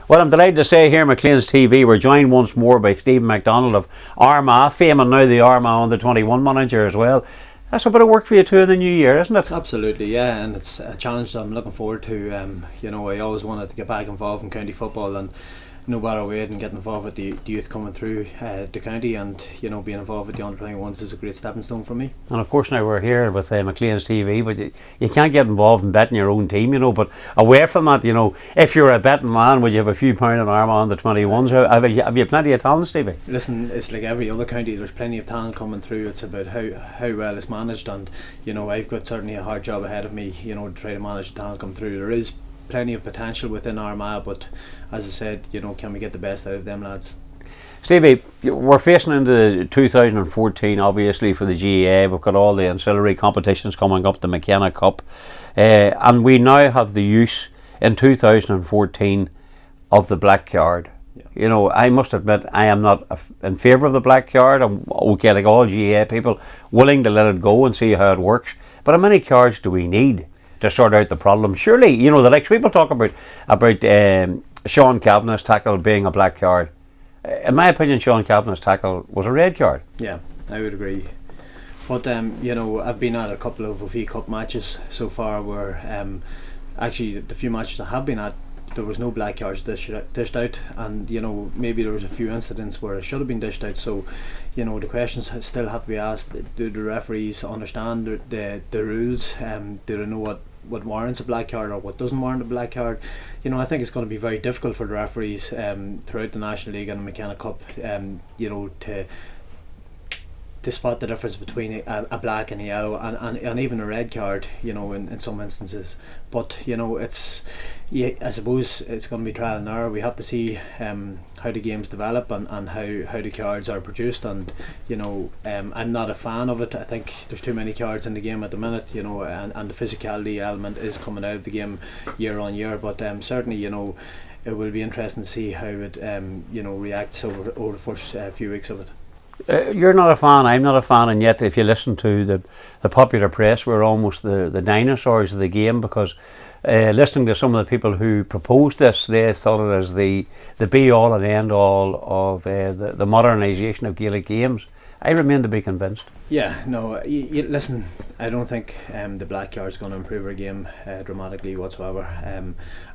Well, I'm delighted to say here, McLean's TV, we're joined once more by Stephen MacDonald of Armagh fame, and now the Armagh under 21 manager as well. That's a bit of work for you too in the new year, isn't it? Absolutely, yeah, and it's a challenge that I'm looking forward to. I always wanted to get back involved in county football, and no better way than getting involved with the youth coming through the county, and being involved with the under 21s is a great stepping stone for me. And of course now we're here with McLean's TV, but you can't get involved in betting your own team, but away from that, if you're a betting man, would you have a few pound in Armagh on the 21s? Have you plenty of talent, Stevie? Listen, it's like every other county, there's plenty of talent coming through. It's about how well it's managed, and I've got certainly a hard job ahead of me, to try to manage the talent come through. There is plenty of potential within Armagh, but as I said, can we get the best out of them lads? Stevie, we're facing into 2014 obviously for the GAA. We've got all the ancillary competitions coming up, the McKenna Cup, and we now have the use in 2014 of the black card. Yeah. I must admit I am not in favour of the black card. I'm okay, like all GAA people, willing to let it go and see how it works, but how many cards do we need to sort out the problem? Surely, the likes people talk about Sean Kavanagh's tackle being a black card. In my opinion, Sean Kavanagh's tackle was a red card. Yeah, I would agree. But I've been at a couple of FA Cup matches so far where actually the few matches I have been at, there was no black cards dished out, and maybe there was a few incidents where it should have been dished out. So the questions still have to be asked. Do the referees understand the rules? Do they know what warrants a black card or what doesn't warrant a black card? I think it's going to be very difficult for the referees throughout the National League and the McKenna Cup to spot the difference between a black and a yellow and even a red card, in some instances. But I suppose it's going to be trial and error. We have to see how the games develop and how the cards are produced, and I'm not a fan of it. I think there's too many cards in the game at the minute, and the physicality element is coming out of the game year on year, but certainly it will be interesting to see how it reacts over the first few weeks of it. You're not a fan, I'm not a fan, and yet if you listen to the popular press, we're almost the dinosaurs of the game, because listening to some of the people who proposed this, they thought it as the be all and end all of the modernisation of Gaelic games. I remain to be convinced. Yeah, no, listen, I don't think the black card is going to improve our game dramatically whatsoever.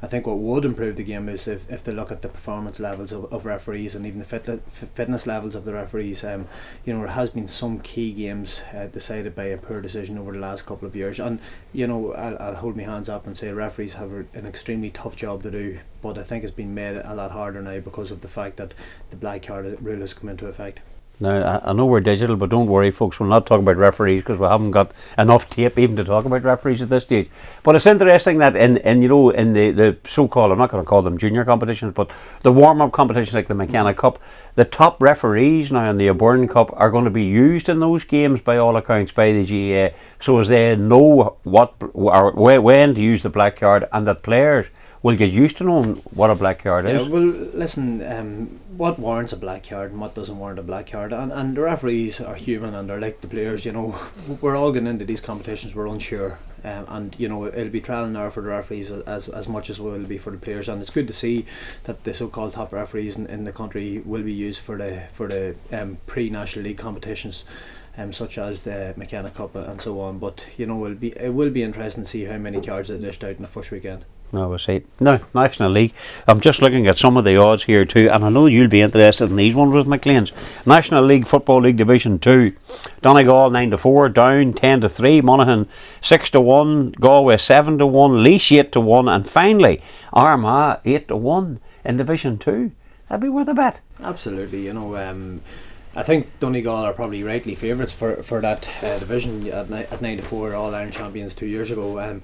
I think what would improve the game is if they look at the performance levels of referees and even the fitness levels of the referees. There has been some key games decided by a poor decision over the last couple of years, and I'll hold my hands up and say referees have an extremely tough job to do, but I think it's been made a lot harder now because of the fact that the black card rule has come into effect. Now, I know we're digital, but don't worry folks, we'll not talk about referees because we haven't got enough tape even to talk about referees at this stage. But it's interesting that in the so-called, I'm not going to call them junior competitions, but the warm-up competitions like the McKenna Cup, the top referees now in the O'Byrne Cup are going to be used in those games by all accounts by the GAA, so as they know when to use the black card, and that players will get used to knowing what a black card is. Yeah, well, listen, what warrants a black card and what doesn't warrant a black card, and the referees are human and they're like the players. We're all getting into these competitions, we're unsure, and it'll be trial and error for the referees as much as it will be for the players, and it's good to see that the so-called top referees in the country will be used for the pre-National League competitions, such as the McKenna Cup and so on. But it will be interesting to see how many cards are dished out in the first weekend. No, we'll see. Now, National League, I'm just looking at some of the odds here too, and I know you'll be interested in these ones with McLean's. National League Football League Division 2, Donegal 9-4, Down 10-3, Monaghan 6-1, Galway 7-1, Laois 8-1, and finally Armagh 8-1 in Division 2. That'd be worth a bet. Absolutely, I think Donegal are probably rightly favourites for that division at 9-4, All Ireland champions 2 years ago.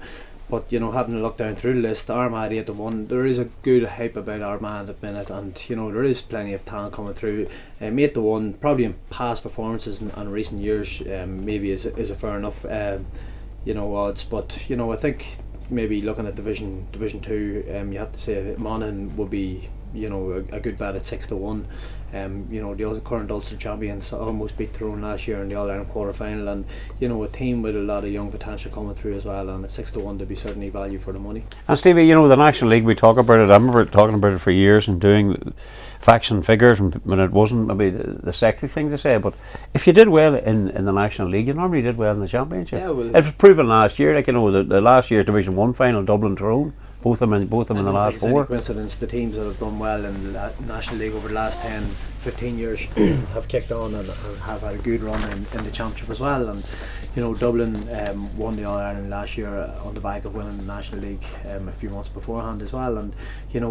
But having a look down through the list, Armagh 8-1, there is a good hype about Armagh at the minute, and there is plenty of talent coming through. 8-1, probably in past performances and recent years, maybe is a fair enough odds. But I think maybe looking at Division 2, you have to say Monaghan would be a good bet at 6-1. The current Ulster champions almost beat Tyrone last year in the All Ireland quarter final, and a team with a lot of young potential coming through as well. And at 6-1 to be certainly value for the money. And Stevie, the National League, we talk about it. I remember talking about it for years and doing facts and figures, and when it wasn't maybe the sexy thing to say. But if you did well in the National League, you normally did well in the Championship. Yeah, well, it was proven last year. The last year's Division 1 final, Dublin Tyrone. Both of them in the last four. Any coincidence, the teams that have done well in the National League over the last 10-15 years have kicked on and have had a good run in the Championship as well. And Dublin won the All Ireland last year on the back of winning the National League a few months beforehand as well. And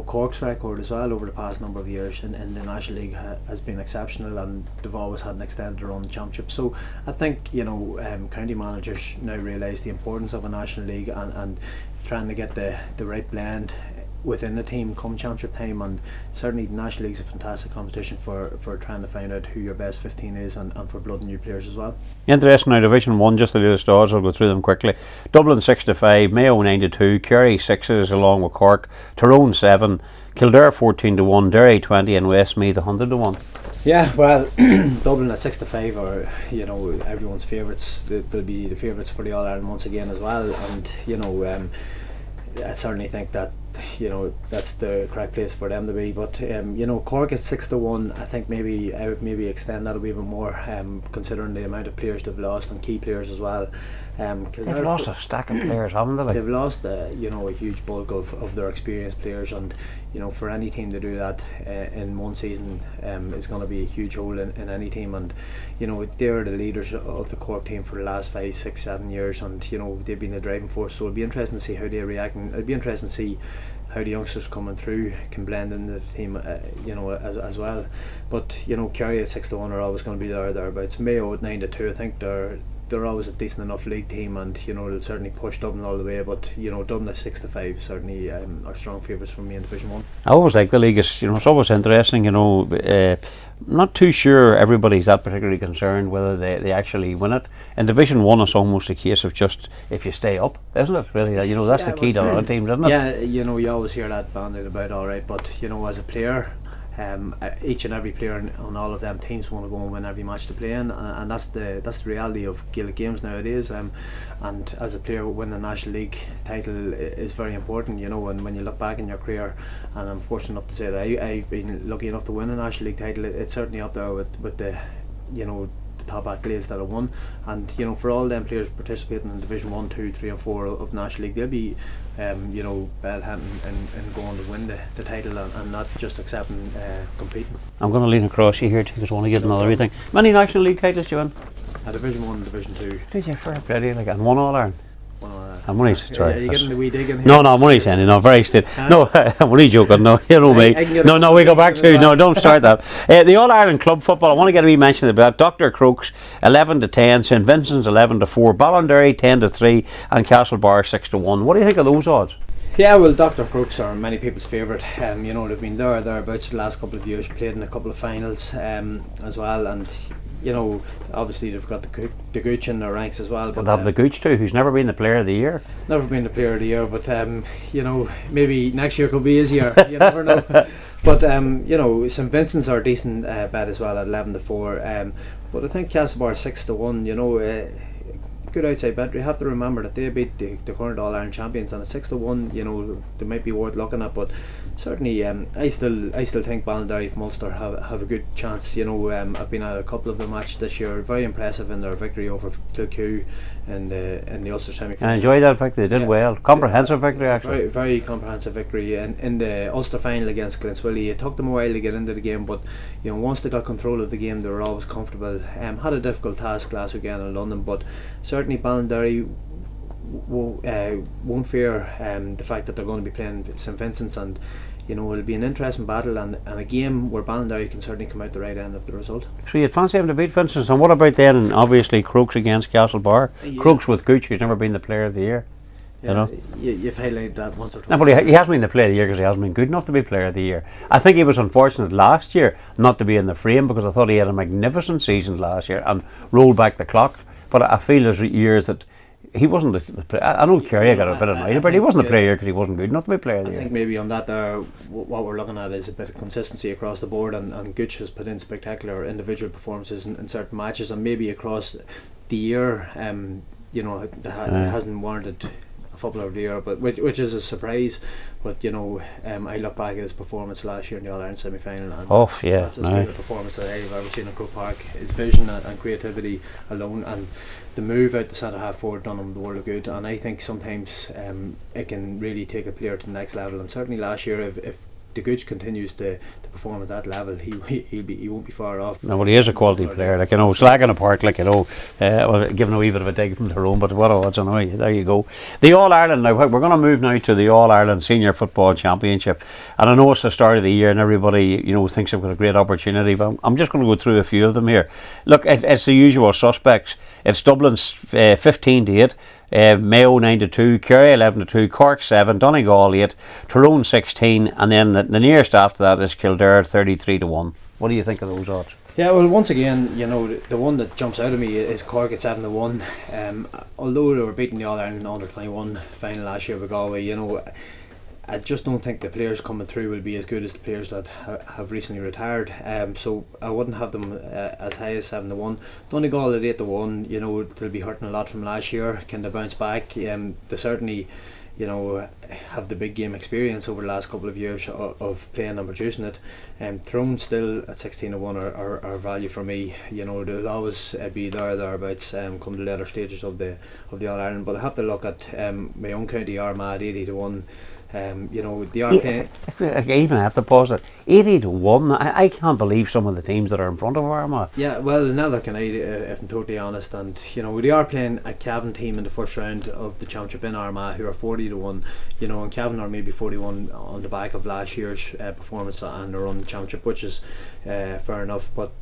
Cork's record as well over the past number of years in the National League has been exceptional, and they've always had an extended run in the Championship. So I think county managers now realise the importance of a National League and trying to get the right blend within the team come Championship time. And certainly the National League's a fantastic competition for trying to find out who your best 15 is, and for blooding new players as well. Interesting. Now, Division 1, just the latest odds, I'll go through them quickly. Dublin 6-5, Mayo 9-2, Kerry 6s along with Cork, Tyrone 7, Kildare 14-1, Derry 20, and Westmeath 100-1. Yeah, well, Dublin at 6-5 are everyone's favourites. They'll be the favourites for the All Ireland once again as well. And I certainly think that that's the correct place for them to be. But Cork at 6-1. I think I would maybe extend that a wee bit more, considering the amount of players they've lost and key players as well. They've lost a stack of players, haven't they? They've lost a huge bulk of their experienced players, and for any team to do that in one season is going to be a huge hole in any team. And they're the leaders of the Cork team for the last 5, 6, 7 years, and they've been the driving force. So it'll be interesting to see how they react, and it'll be interesting to see how the youngsters coming through can blend into the team, as well. But Kerry at 6-1 are always going to be thereabouts. Mayo at 9-2, I think they're always a decent enough league team, and they'll certainly push Dublin all the way. But Dublin at 6-5 certainly are strong favourites for me in Division 1. I always like the league. It's always interesting. Not too sure everybody's that particularly concerned whether they actually win it. In Division 1, it's almost a case of just if you stay up, isn't it? Really, that's the key to a lot of teams, isn't it? Yeah, you always hear that bandied about, all right. But as a player, each and every player on all of them teams want to go and win every match they play in, and that's the reality of Gaelic games nowadays. And as a player, winning the National League title is very important. And when you look back in your career, and I'm fortunate enough to say that I've been lucky enough to win a National League title, it's certainly up there with the top accolades that I won. And for all them players participating in Division 1, 2, 3 and 4 of National League, they'll be bell-hand and going to win the title, and not just accepting competing. I'm going to lean across you here too, because I want to get another thing. Many National League titles you win? Division 1 and Division 2. Did you? Fair play, and one All Ireland? I'm only sorry. Are you getting the wee dig in here? No, I'm only saying, very still. No, I'm only joking. No, me. No, we go back to no. Don't start that. The All Ireland club football. I want to get a wee mention about Dr. Crokes 11-10, St Vincent's 11-4, Ballinderry 10-3, and Castlebar 6-1. What do you think of those odds? Yeah, well, Dr. Crokes are many people's favourite. They've been thereabouts the last couple of years, played in a couple of finals as well, and obviously they've got the Gooch in their ranks as well. But they have the Gooch too, who's never been the player of the year. Never been the player of the year, but maybe next year could be his year. You never know. But St Vincent's are a decent bet as well at 11-4. But I think Castlebar 6-1. Good outside bet. You have to remember that they beat the current All Ireland champions, and at 6-1, they might be worth looking at. But certainly, I still think Ballinderry from Ulster have a good chance. I've been at a couple of the matches this year. Very impressive in their victory over Kilcoo in the Ulster semi-final. I enjoyed that victory. They did well. Comprehensive victory, actually. Very, very comprehensive victory. And in the Ulster final against Glenswilly, it took them a while to get into the game, but once they got control of the game, they were always comfortable. Had a difficult task last weekend in London, but certainly Ballinderry won't fear the fact that they're going to be playing St Vincent's, and it'll be an interesting battle, and a game where Ballinderry can certainly come out the right end of the result. So you'd fancy him to beat Vincent's, and what about then obviously Crokes against Castlebar? Yeah. Crokes with Gooch, who's never been the player of the year. Yeah, you've highlighted that once or twice. No, but he hasn't been the player of the year because he hasn't been good enough to be player of the year. I think he was unfortunate last year not to be in the frame, because I thought he had a magnificent season last year and rolled back the clock. But I feel there's years that he wasn't the player. I know Kerry got a bit annoyed, but he wasn't the player because he wasn't good enough to be player of the year. I think maybe on that there, what we're looking at is a bit of consistency across the board, and Gooch has put in spectacular individual performances in certain matches, and maybe across the year, it hasn't warranted a footballer of the year, but which is a surprise. But I look back at his performance last year in the All-Ireland semi-final, and that's as good a performance that I've ever seen at Croke Park. His vision and creativity alone, and the move out the centre half forward done him the world of good. And I think sometimes it can really take a player to the next level. And certainly last year, if the Gooch continues to perform at that level, he won't be far off. No, but he is a quality player. Slagging apart, giving a wee bit of a dig from Tyrone, but what odds anyway? There you go. The All Ireland now. We're going to move now to the All Ireland Senior Football Championship, and I know it's the start of the year, and everybody thinks they've got a great opportunity. But I'm just going to go through a few of them here. Look, it's the usual suspects. It's Dublin's 15-8. Mayo 9-2, Kerry 11-2, Cork 7, Donegal 8, Tyrone 16, and then the nearest after that is Kildare 33-1. What do you think of those odds? Yeah, well, once again, the one that jumps out at me is Cork at 7-1. Although they were beating the All Ireland under 21 final last year with Galway, I just don't think the players coming through will be as good as the players that have recently retired. So I wouldn't have them as high as 7-1. Donegal at 8-1. They'll be hurting a lot from last year. Can they bounce back? They certainly, have the big game experience over the last couple of years of playing and producing it. Tyrone still at 16-1 are value for me. They'll always be thereabouts come the later stages of the All Ireland. But I have to look at my own county, Armagh, 80-1. The Armagh. I even have to pause it. 80-1. I can't believe some of the teams that are in front of Armagh. Yeah, well, neither can I, if I'm totally honest. And they are playing a Cavan team in the first round of the championship in Armagh, who are 40-1. And Cavan are maybe 41 on the back of last year's performance and their own championship, which is fair enough. But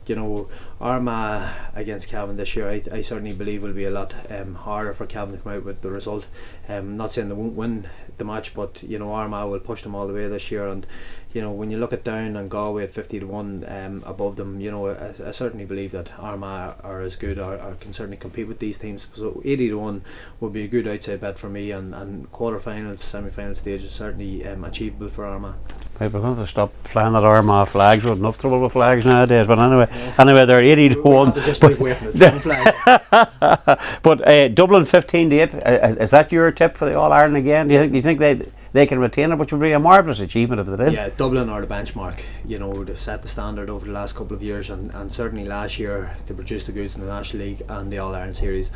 Armagh against Cavan this year, I certainly believe will be a lot harder for Cavan to come out with the result. I'm not saying they won't win the match, but Armagh will push them all the way this year. And when you look at Down and Galway at 50-1 above them, I certainly believe that Armagh are as good or can certainly compete with these teams. So 80-1 would be a good outside bet for me, and quarter-finals, semi-final stage is certainly achievable for Armagh. Right, we're going to stop flying that Armagh flags. We've enough trouble with flags nowadays. But anyway, they're 80-1. Just move away from the flag. But Dublin 15-8. Is that your tip for the All Ireland again? Do you think they can retain it, which would be a marvellous achievement if they did? Yeah, Dublin are the benchmark. They've set the standard over the last couple of years, and certainly last year they produced the goods in the National League and the All Ireland series.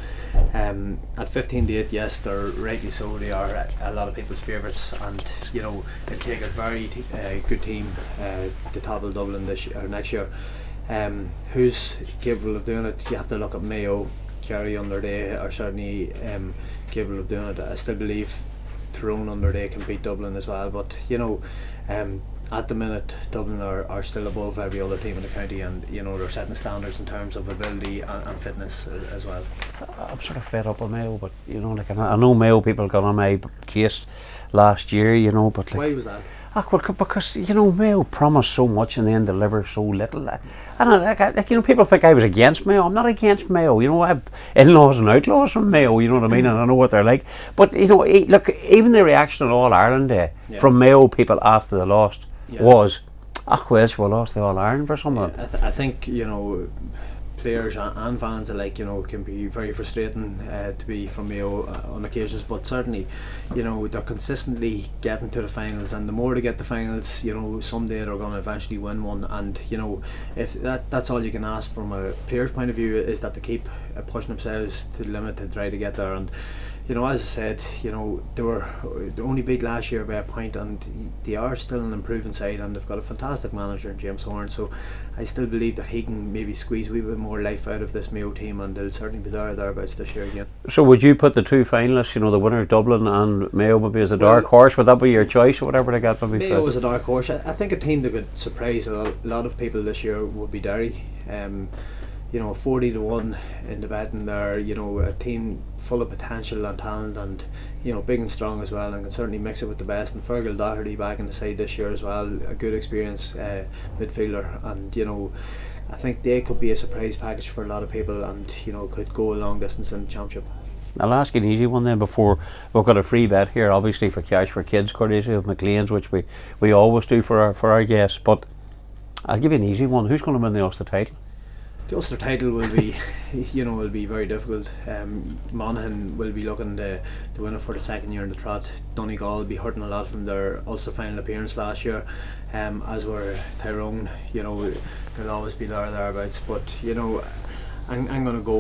At 15-8, yes, they're rightly so. They are a lot of people's favourites, and they take a very good team to topple Dublin this year or next year. Who's capable of doing it? You have to look at Mayo. Kerry under they are certainly capable of doing it. I still believe Tyrone under they can beat Dublin as well, but at the minute Dublin are still above every other team in the county, and they're setting standards in terms of ability and fitness as well. I'm sort of fed up with Mayo, but I know Mayo people got on my case last year, but why was that? Because Mayo promised so much and then deliver so little. People think I was against Mayo. I'm not against Mayo. I have in-laws and outlaws from Mayo. You know what I mean, and I know what they're like. But look, even the reaction on All Ireland Day from Mayo people after they lost was, we lost the All Ireland for someone. I think players and fans alike, can be very frustrating to be from Mayo on occasions, but certainly, they're consistently getting to the finals, and the more they get the finals, someday they're going to eventually win one. And if that's all you can ask from a player's point of view, is that they keep pushing themselves to the limit to try to get there. And as I said, they were only beat last year by a point, and they are still an improving side, and they've got a fantastic manager in James Horn. So I still believe that he can maybe squeeze a wee bit more life out of this Mayo team, and they'll certainly be thereabouts this year again. So would you put the two finalists, the winner Dublin and Mayo, maybe as a dark horse? Would that be your choice, or whatever they got? Mayo was a dark horse. I think a team that could surprise a lot of people this year would be Derry. 40-1 in the betting there. A team full of potential and talent, and big and strong as well, and can certainly mix it with the best. And Fergal Doherty back in the side this year as well, a good experienced midfielder, and I think they could be a surprise package for a lot of people, and could go a long distance in the championship. I'll ask you an easy one then before we've got a free bet here, obviously for Cash for Kids, courtesy of McLean's, which we always do for our guests. But I'll give you an easy one. Who's going to win the Ulster title? The Ulster title will be, will be very difficult. Monaghan will be looking to win it for the second year in the trot. Donegal will be hurting a lot from their Ulster final appearance last year, as were Tyrone. They'll always be thereabouts. But I'm going to go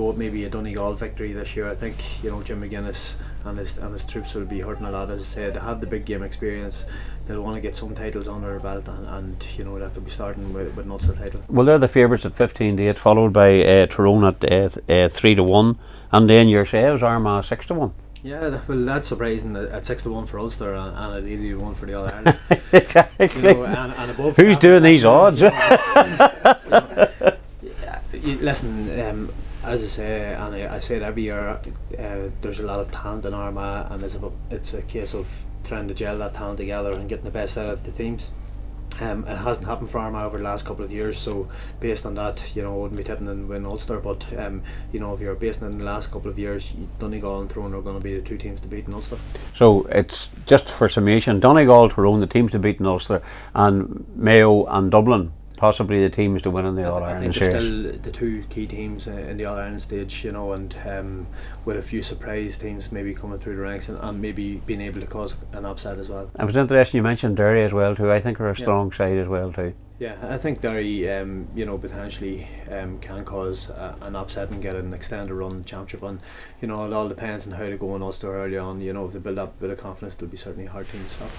with maybe a Donegal victory this year. I think Jim McGuinness and his troops will be hurting a lot. As I said, they have the big game experience. They'll want to get some titles under their belt, and that could be starting with an Ulster title. Well, they're the favourites at 15-8, followed by Tyrone at 3-1, and then yourselves Armagh 6-1. Yeah, well, that's surprising at 6-1 for Ulster and at 80-1 for the All Ireland. Exactly. And above. Who's doing these odds? Listen, as I say, and I say it every year, there's a lot of talent in Armagh, and it's a case of trying to gel that talent together and getting the best out of the teams. It hasn't happened for Armagh over the last couple of years, so based on that, I wouldn't be tipping them to win Ulster. But if you're basing it in the last couple of years, Donegal and Tyrone are going to be the two teams to beat in Ulster. So it's just for summation: Donegal, Tyrone, the teams to beat in Ulster, and Mayo and Dublin, possibly the teams to win in the All Ireland series. I think they're still the two key teams in the All Ireland stage, and with a few surprise teams maybe coming through the ranks and maybe being able to cause an upset as well. It was interesting you mentioned Derry as well too. I think are a strong side as well too. Yeah, I think Derry, potentially can cause an upset and get an extended run in the championship. And it all depends on how they go in Ulster early on. If they build up a bit of confidence, they'll be certainly a hard team to stop.